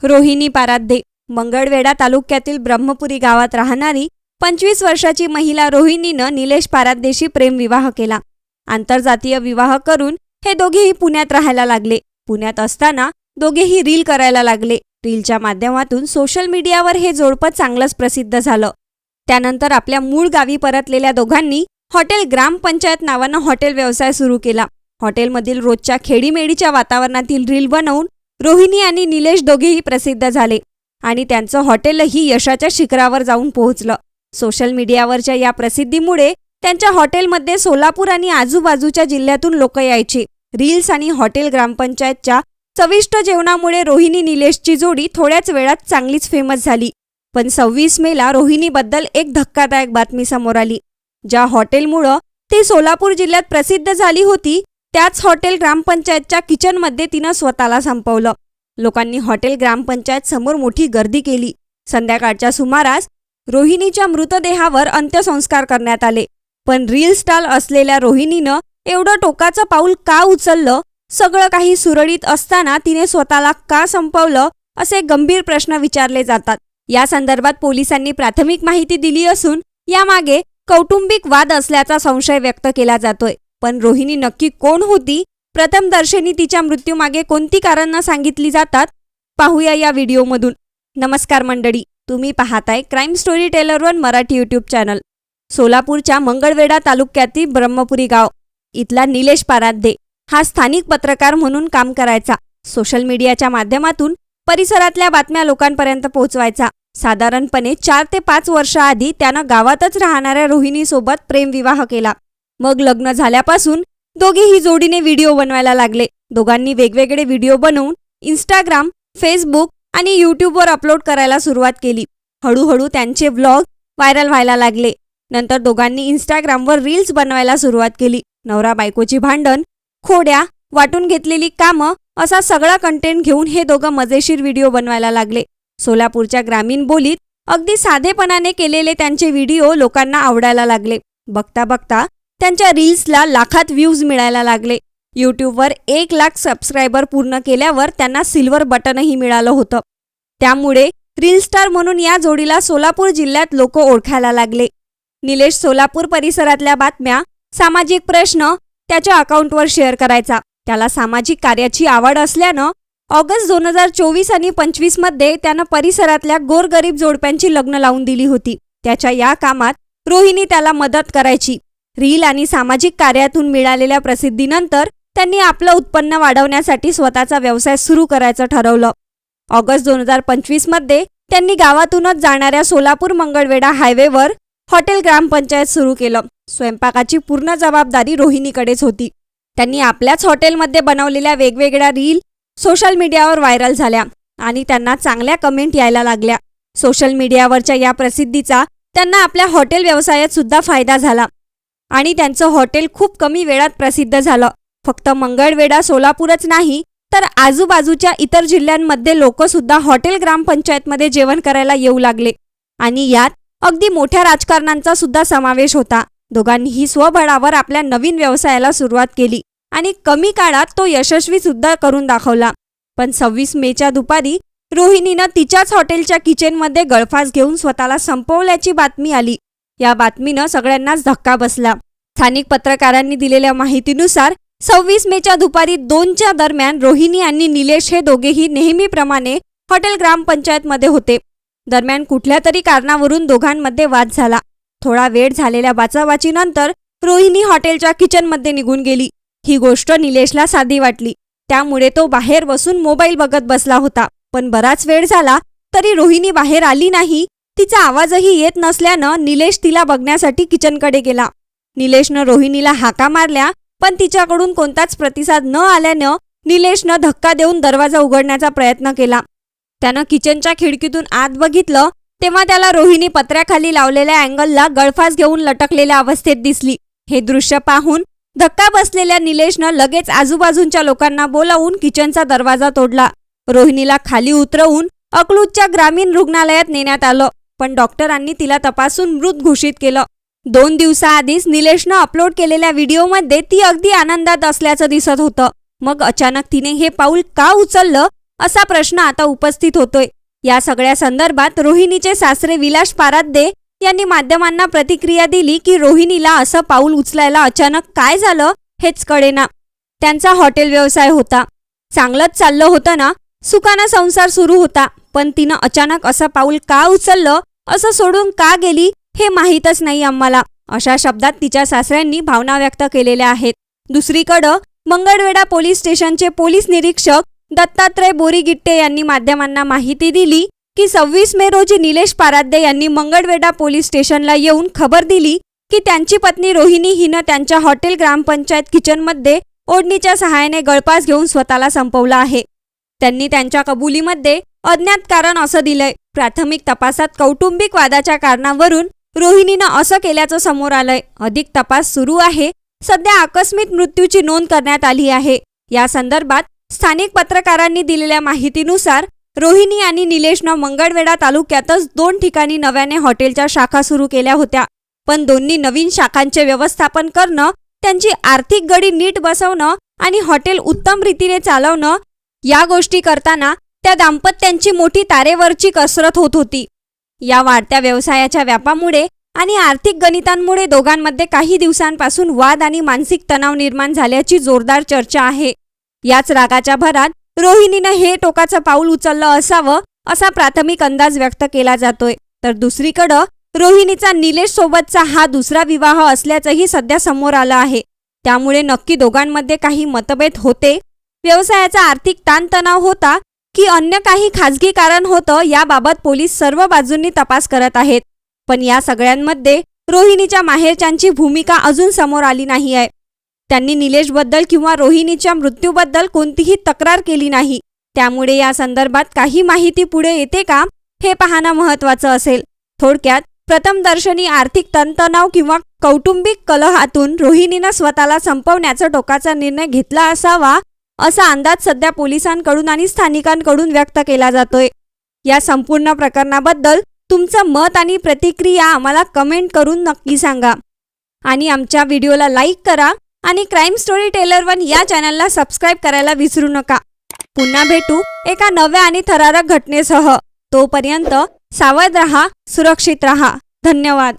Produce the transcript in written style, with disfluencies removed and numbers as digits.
रोहिणी पाराध्ये मंगळवेढा तालुक्यातील ब्रह्मपुरी गावात राहणारी 25 वर्षाची महिला रोहिणीनं निलेश पाराध्येशी प्रेमविवाह केला. आंतरजातीय विवाह करून हे दोघेही पुण्यात राहायला लागले. पुण्यात असताना दोघेही रील करायला लागले. रीलच्या माध्यमातून सोशल मीडियावर हे जोडपं चांगलंच प्रसिद्ध झालं. त्यानंतर आपल्या मूळ गावी परतलेल्या दोघांनी हॉटेल ग्रामपंचायत नावानं हॉटेल व्यवसाय सुरू केला. हॉटेलमधील रोजच्या खेडीमेडीच्या वातावरणातील रील बनवून रोहिणी आणि निलेश दोघेही प्रसिद्ध झाले आणि त्यांचं हॉटेलही यशाच्या शिखरावर जाऊन पोहोचलं. सोशल मीडियावरच्या या प्रसिद्धीमुळे त्यांच्या हॉटेलमध्ये सोलापूर आणि आजूबाजूच्या जिल्ह्यातून लोक यायचे. रील्स आणि हॉटेल ग्रामपंचायतच्या चविष्ट जेवणामुळे रोहिणी निलेशची जोडी थोड्याच वेळात चांगलीच फेमस झाली. पण 26 मेला रोहिणीबद्दल एक धक्कादायक बातमी समोर आली. ज्या हॉटेलमुळं ती सोलापूर जिल्ह्यात प्रसिद्ध झाली होती त्याच हॉटेल ग्रामपंचायतच्या किचनमध्ये तिनं स्वतःला संपवलं. लोकांनी हॉटेल ग्रामपंचायत समोर मोठी गर्दी केली. संध्याकाळच्या सुमारास रोहिणीच्या मृतदेहावर अंत्यसंस्कार करण्यात आले. पण रील स्टार असलेल्या रोहिणीनं एवढं टोकाचं पाऊल का उचललं? सगळं काही सुरळीत असताना तिने स्वतःला का संपवलं असे गंभीर प्रश्न विचारले जातात. या संदर्भात पोलिसांनी प्राथमिक माहिती दिली असून यामागे कौटुंबिक वाद असल्याचा संशय व्यक्त केला जातोय. पण रोहिणी नक्की कोण होती? प्रथमदर्शनी तिच्या मृत्यूमागे कोणती कारणं सांगितली जातात? पाहूया या व्हिडिओमधून. नमस्कार मंडळी, तुम्ही पाहताय crime story teller one Marathi YouTube channel. सोलापूरच्या मंगळवेढा तालुक्यातील ब्रह्मपुरी गाव इथला निलेश पाराध्ये हा स्थानिक पत्रकार म्हणून काम करायचा. सोशल मीडियाच्या माध्यमातून परिसरातल्या बातम्या लोकांपर्यंत पोहोचवायचा. साधारणपणे 4 ते 5 वर्षाआधी त्यानं गावातच राहणाऱ्या रोहिणीसोबत प्रेमविवाह केला. मग लग्न झाल्यापासून दोघेही जोडीने व्हिडिओ बनवायला लागले. दोघांनी वेगवेगळे व्हिडिओ बनवून इंस्टाग्राम, फेसबुक आणि यूट्यूबवर अपलोड करायला सुरुवात केली. हळूहळू त्यांचे व्लॉग व्हायरल व्हायला लागले. नंतर दोघांनी इंस्टाग्रामवर रील्स बनवायला सुरुवात केली. नवरा बायकोची भांडण, खोड्या, वाटून घेतलेली कामं असा सगळा कंटेंट घेऊन हे दोघं मजेशीर व्हिडिओ बनवायला लागले. सोलापूरच्या ग्रामीण बोलीत अगदी साधेपणाने केलेले त्यांचे व्हिडिओ लोकांना आवडायला लागले. बघता बघता त्यांच्या रील्सला लाखात व्ह्यूज मिळायला लागले. यूट्यूबवर 1 लाख सबस्क्रायबर पूर्ण केल्यावर त्यांना सिल्वर बटनही मिळालं होतं. त्यामुळे रील स्टार म्हणून या जोडीला सोलापूर जिल्ह्यात लोक ओळखायला लागले. निलेश सोलापूर परिसरातल्या बातम्या, सामाजिक प्रश्न त्याच्या अकाउंटवर शेअर करायचा. त्याला सामाजिक कार्याची आवड असल्यानं ऑगस्ट 2024 आणि 25 मध्ये त्यानं परिसरातल्या गोरगरीब जोडप्यांची लग्न लावून दिली होती. त्याच्या या कामात रोहिणी त्याला मदत करायची. रील आणि सामाजिक कार्यातून मिळालेल्या प्रसिद्धीनंतर त्यांनी आपलं उत्पन्न वाढवण्यासाठी स्वतःचा व्यवसाय सुरू करायचं ठरवलं. ऑगस्ट 2025 मध्ये त्यांनी गावातूनच जाणाऱ्या सोलापूर मंगळवेढा हायवेवर हॉटेल ग्रामपंचायत सुरू केलं. स्वयंपाकाची पूर्ण जबाबदारी रोहिणीकडेच होती. त्यांनी आपल्याच हॉटेलमध्ये बनवलेल्या वेगवेगळ्या रील सोशल मीडियावर व्हायरल झाल्या आणि त्यांना चांगल्या कमेंट यायला लागल्या. सोशल मीडियावरच्या या प्रसिद्धीचा त्यांना आपल्या हॉटेल व्यवसायात सुद्धा फायदा झाला आणि त्यांचं हॉटेल खूप कमी वेळात प्रसिद्ध झालं. फक्त मंगळवेढा सोलापूरच नाही तर आजूबाजूच्या इतर जिल्ह्यांमध्ये लोक सुद्धा हॉटेल ग्रामपंचायतमध्ये जेवण करायला येऊ लागले आणि यात अगदी मोठ्या राजकारण्यांचा सुद्धा समावेश होता. दोघांनीही स्वबळावर आपल्या नवीन व्यवसायाला सुरुवात केली आणि कमी काळात तो यशस्वी सुद्धा करून दाखवला. पण 26 मेच्या दुपारी रोहिणीनं तिच्याच हॉटेलच्या किचनमध्ये गळफास घेऊन स्वतःला संपवल्याची बातमी आली. या बातमीनं सगळ्यांनाच धक्का बसला. स्थानिक पत्रकारांनी दिलेल्या माहितीनुसार 26 मेच्या दुपारी 2च्या दरम्यान रोहिणी आणि निलेश हे दोघेही नेहमीप्रमाणे हॉटेल ग्रामपंचायतमध्ये होते. दरम्यान कुठल्या तरी कारणावरून दोघांमध्ये वाद झाला. थोडा वेळ झालेल्या बाचाबाचीनंतर रोहिणी हॉटेलच्या किचनमध्ये निघून गेली. ही गोष्ट निलेशला साधी वाटली. त्यामुळे तो बाहेर बसून मोबाईल बघत बसला होता. पण बराच वेळ झाला तरी रोहिणी बाहेर आली नाही. तिचा आवाजही येत नसल्यानं निलेश तिला बघण्यासाठी किचनकडे गेला. निलेशनं रोहिणीला हाका मारल्या पण तिच्याकडून कोणताच प्रतिसाद न आल्यानं निलेशनं धक्का देऊन दरवाजा उघडण्याचा प्रयत्न केला. त्यानं किचनच्या खिडकीतून आत बघितलं तेव्हा त्याला रोहिणी पत्र्याखाली लावलेल्या अँगलला गळफास घेऊन लटकलेल्या अवस्थेत दिसली. हे दृश्य पाहून धक्का बसलेल्या निलेशनं लगेच आजूबाजूच्या लोकांना बोलावून किचनचा दरवाजा तोडला. रोहिणीला खाली उतरवून अकलूजच्या ग्रामीण रुग्णालयात नेण्यात आलं. पण डॉक्टरांनी तिला तपासून मृत घोषित केलं. 2 दिवसाआधीच निलेशनं अपलोड केलेल्या व्हिडिओमध्ये ती अगदी आनंदात असल्याचं दिसत होतं. मग अचानक तिने हे पाऊल का उचललं असा प्रश्न आता उपस्थित होतोय। या सगळ्या संदर्भात रोहिणीचे सासरे विलास पाराद्दे यांनी माध्यमांना प्रतिक्रिया दिली की रोहिणीला असं पाऊल उचलायला अचानक काय झालं हेच कळेना। त्यांचा हॉटेल व्यवसाय होता, चांगलंच चाललं होतं ना, सुखानं संसार सुरू होता, पण तिनं अचानक असं पाऊल का उचललं, असं सोडून का गेली हे माहीतच नाही आम्हाला, अशा शब्दात तिच्या सासऱ्यांनी भावना व्यक्त केलेल्या आहेत। दुसरीकडं मंगळवेढा पोलीस स्टेशनचे पोलीस निरीक्षक दत्तात्रय बोरीगिट्टे यांनी माध्यमांना माहिती दिली की 26 मे रोजी निलेश पाराद्दे यांनी मंगळवेढा पोलीस स्टेशनला येऊन खबर दिली की त्यांची पत्नी रोहिणी हिनं त्यांच्या हॉटेल ग्रामपंचायत किचनमध्ये ओढणीच्या सहाय्याने गळफास घेऊन स्वतःला संपवलं आहे। त्यांनी त्यांच्या कबुलीमध्ये अज्ञात कारण असं दिलंय। प्राथमिक तपासात कौटुंबिक वादाच्या कारणावरून रोहिणीनं असं केल्याचं समोर आलंय। अधिक तपास सुरू आहे। सध्या आकस्मिक मृत्यूची नोंद करण्यात आली आहे। या संदर्भात स्थानिक पत्रकारांनी दिलेल्या माहितीनुसार रोहिणी आणि निलेशनं मंगळवेढा तालुक्यातच 2 ठिकाणी नव्याने हॉटेलच्या शाखा सुरू केल्या होत्या, पण दोन्ही नवीन शाखांचे व्यवस्थापन करणं, त्यांची आर्थिक गडी नीट बसवणं आणि हॉटेल उत्तम रीतीने चालवणं या गोष्टी करताना त्या दाम्पत्यांची मोठी तारेवरची कसरत होत होती। या वाढत्या व्यवसायाच्या व्यापामुळे आणि आर्थिक गणितांमुळे दोघांमध्ये काही दिवसांपासून वाद आणि मानसिक तणाव निर्माण झाल्याची जोरदार चर्चा आहे। याच रागाच्या भरात रोहिणीनं हे टोकाचं पाऊल उचललं असावं असा प्राथमिक अंदाज व्यक्त केला जातोय। तर दुसरीकडं रोहिणीचा निलेश सोबतचा हा दुसरा विवाह असल्याचंही सध्या समोर आलं आहे। त्यामुळे नक्की दोघांमध्ये काही मतभेद होते, व्यवसायाचा आर्थिक ताणतणाव होता की अन्य काही खाजगी कारण होतं, याबाबत पोलीस सर्व बाजूंनी तपास करत आहेत। पण या सगळ्यांमध्ये रोहिणीच्या माहेरच्यांची भूमिका अजून समोर आली नाही आहे। त्यांनी निलेशबद्दल किंवा रोहिणीच्या मृत्यूबद्दल कोणतीही तक्रार केली नाही। त्यामुळे या संदर्भात काही माहिती पुढे येते का हे पाहणं महत्त्वाचं असेल। थोडक्यात प्रथमदर्शनी आर्थिक तणतणाव किंवा कौटुंबिक कलहातून रोहिणीनं स्वतःला संपवण्याचा टोकाचा निर्णय घेतला असावा असा अंदाज सध्या पोलिसांकडून आणि स्थानिकांकडून व्यक्त केला जातोय। या संपूर्ण प्रकरणाबद्दल तुमचं मत आणि प्रतिक्रिया आम्हाला कमेंट करून नक्की सांगा आणि आमच्या व्हिडिओला लाईक करा आणि क्राईम स्टोरी टेलर 1 या चॅनलला सबस्क्राईब करायला विसरू नका। पुन्हा भेटू एका नव्या आणि थरारक घटनेसह। तोपर्यंत सावध रहा, सुरक्षित रहा। धन्यवाद।